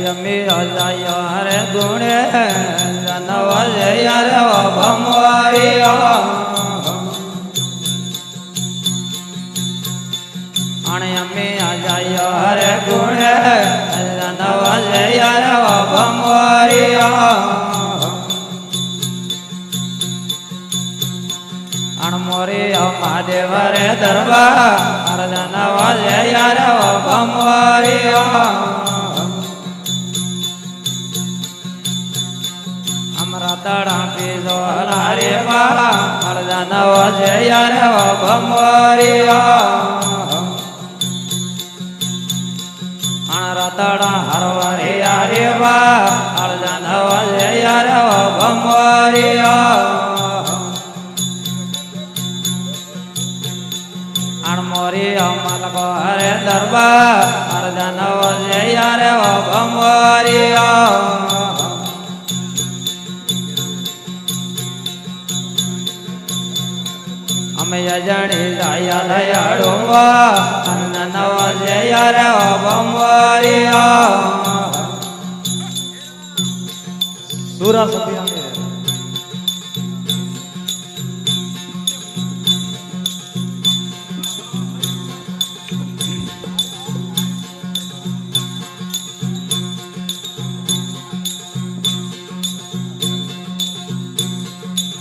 yummy राजा हरे गुणे जनवज यार भमवारिया yummy राजा हरे गुणे जनवज यार भमवारिया मोरी महादेव रे दरबार जनवज यार भमवारिया तड़ा पीजो हरे बार जनवज यार भमवारिया तड़ा हरवरे यारे बार जनवज यार भमवारिया मोरी मलक हरे दरबार जनवज यार भमवारिया यजनी दया दयाड़ो जनवज यार भमवारिया सूरा सतिया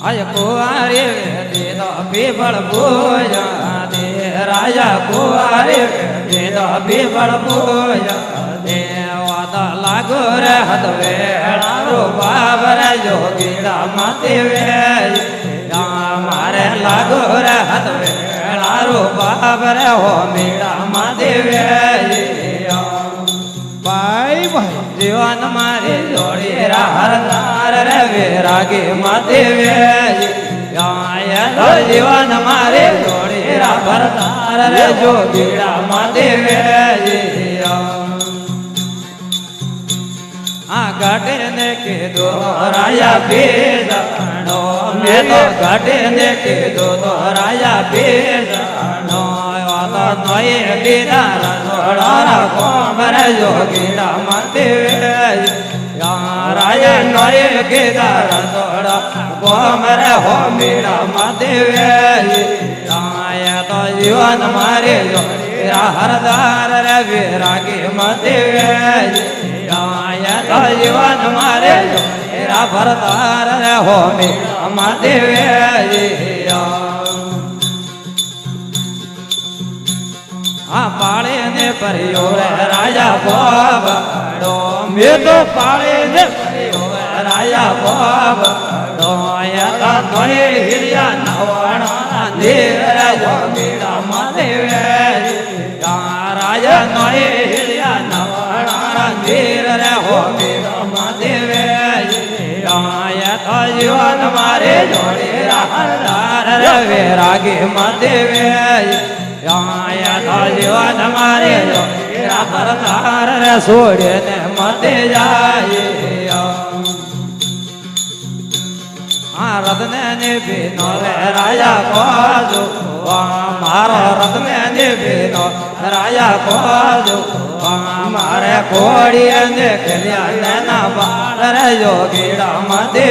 आय कुआरे वेद पीपल पूजा दे राजा कुआरे वेद पीपल पूजा दे वाद लागो रे हद वेड़ा रो बाबर जोगीड़ा मते वे मारे लागो रे हद वेड़ा रो बाबर हो मेरा मते वे भाई भाई जीवन मारे जोड़ी हरदार रे विरागी मते वे तो जीवन मारे जोड़ी भरदार रे जोगीड़ा मते वे घटे ने के दो राजा बेजानो मैं तो घटे ने के दो राजा बेजानो नए बिदार थोड़ा कोमर जोगीड़ा मते राजा नए केदार थोड़ा कोमर हो मेरा मते तो जीवन मारे जोगीड़ा हरदार रे विरागी मते तो जीवन मारे जोगीड़ा भरदार रे हो मेरा मते पाड़े ने परियो राजा बाबड़ो मैं तो पाड़े ने परियो राजा बाबड़ो या नए हिरिया नवाणा देर जो मेरा मते राजा नए हिरिया नवाणा देर हो मेरा मते तो जीवन मारे जोड़े हरदार रे विरागी मते तो जीवन मारे जोड़ा भरदार रे सोड़े ने मते जाए रत्ने ने बिनो रे राजा को जो मारो रत्ने ने बिनो राजा को जो मारे कोड़ी ने खलिया नैना बाल रे जोगीड़ा मते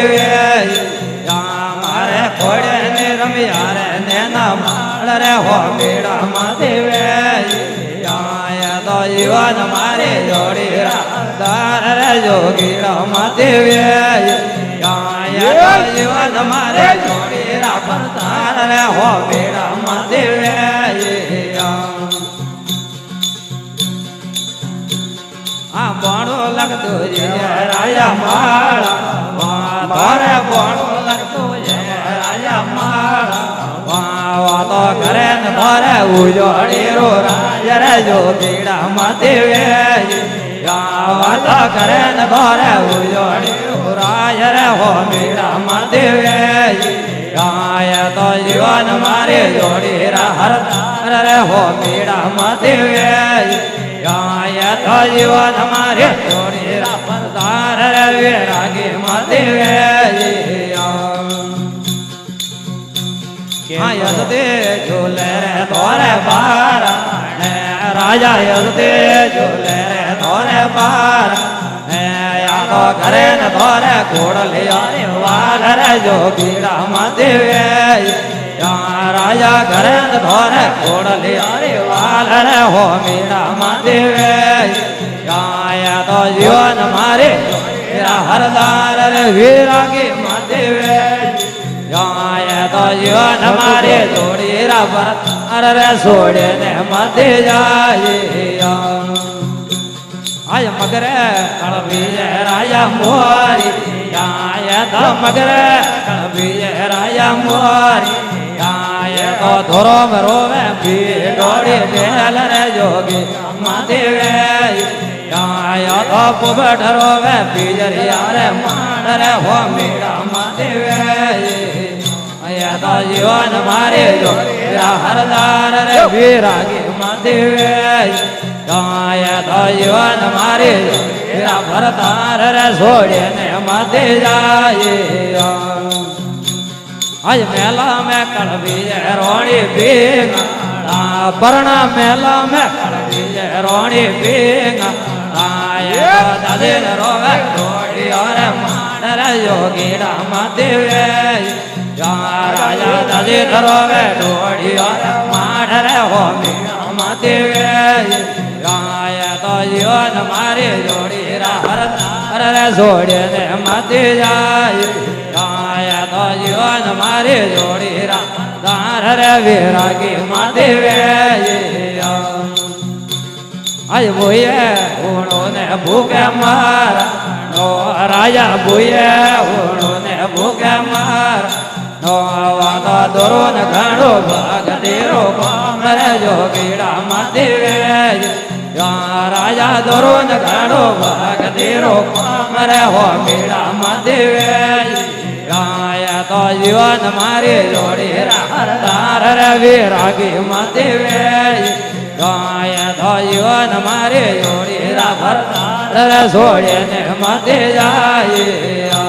मारे कोड़े ने रमिया रे नैना बाल रे हो मेरा मते तो जीवन मारे जोड़ी हरदार रे जोगीड़ा मते जीवन मारे जोड़ी भरदार रे हो मेरा मते बणो लगतो राजा माला तारे बणो लगतो राजा माला तो करे न तारे उजोड़ी रो राजा रे जोगीड़ा मते तो करे न तारे उजोड़ी रो राजा रे हो मेरा मते तो जीवन मारे जोड़ी हरदार रे हो मेरा मते तो जीवन मारे जोड़ी भरदार रे विरागी मते यदते झूले रे तोरे बार राजा यदते झूले रे तोरे बार ઘરે ન ધોરે ઘોડલિયાની વાલ રે જોગીડા મધવે રાજા ઘરે ન ધોરે ઘોડલિયાની વાલ રે હો મીરા મધવે ગાયા તો જીવન મારે હરદાર રે વિરાગી મધવે ગાયા તો જીવન મારે જોડી રા ભરત રે છોડે ને મધે જાય આય મગરે કળવી રાજા મોરી આય તો મગરે કળવી રાજા મોરી આય તો ધોરો રોવે ભી ડોડી બેલ રે જોગી મધવે આય તો પોબટ રોવે બીજરિયા રે માડ રે હો મીડા મધવે આય તો જીવન મારે જો હરદાર રે વિરાગી મધવે ગાય તો જીવન મારે ભરતાર રે છોડે ને મધે જાય આજ મેલા મેં કળવી રોણી ભીંગા પરણા મેલા મેં કળવી રોણી ભીંગા દાદે રોવે રોડી રે માડ રે યોગીડા મધવે રાજા દાદે રોવે રોડી રે માડ રે હો મીડા મધવે ગાય તો જીવન મારે જોડી હર રે છોડે ને મધે જાય ગાય તો જીવન મારે જોડી તાર રે વિરાગી મધવે આય બોયે ઉણો ને ભૂકે માર નો રાજા બોયે ઉણો ને ભૂકે માર નો વાતો દોરો ને ઘણો ભાગ દેરો કોમ રે જોગીડા મધવે રાજા દોરો ને ઘણો ભાગ દેરો કોમ રે હો મીડા મધવે ગાય તો જીવન મારી જોડી તાર રે વિરાગી મધવે ગાય તો જીવન મારી જોડી ભરતાર રે છોડે ને મધે જાય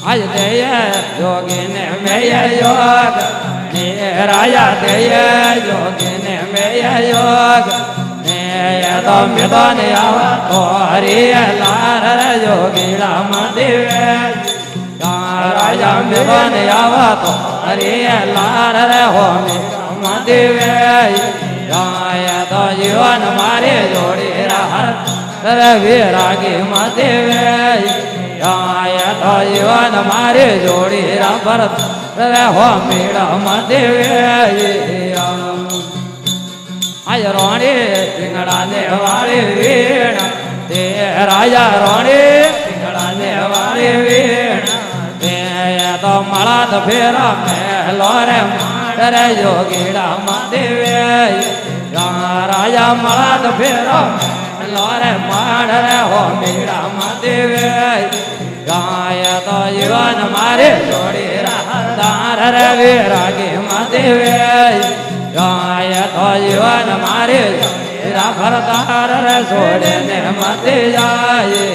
આજ દે જોગી ને મેય યોગ ને રાજા દે જોગી ને મેય યોગ ને તો મેદો ને આવા તો હરી લાર રે જોગીડા મધવે રાજા મેદો ને આવા તો હરી લાર રે હો મધવે ગાય તો જીવન મારે જોડી હર રે વિરાગી મધવે ગાય તો જીવન મારે જોડી ભરત રે હો મીડા મધવે આય રોણી પીંગળા ને વાળી વીણ તે રાજા રોણી પીંગળા ને વાળી વીણ તે તો મળા તો ફેરા મેલો રે માડ રે જોગીડા મધવે રાજા મળા તો ફેરા મેલો રે માડ રે હો મીડા મધવે ગાય તો જીવન મારે જોડી તાર રે વિરાગી મધવે ગાય તો જીવન મારે ભરતાર રે છોડે ને મધે જાય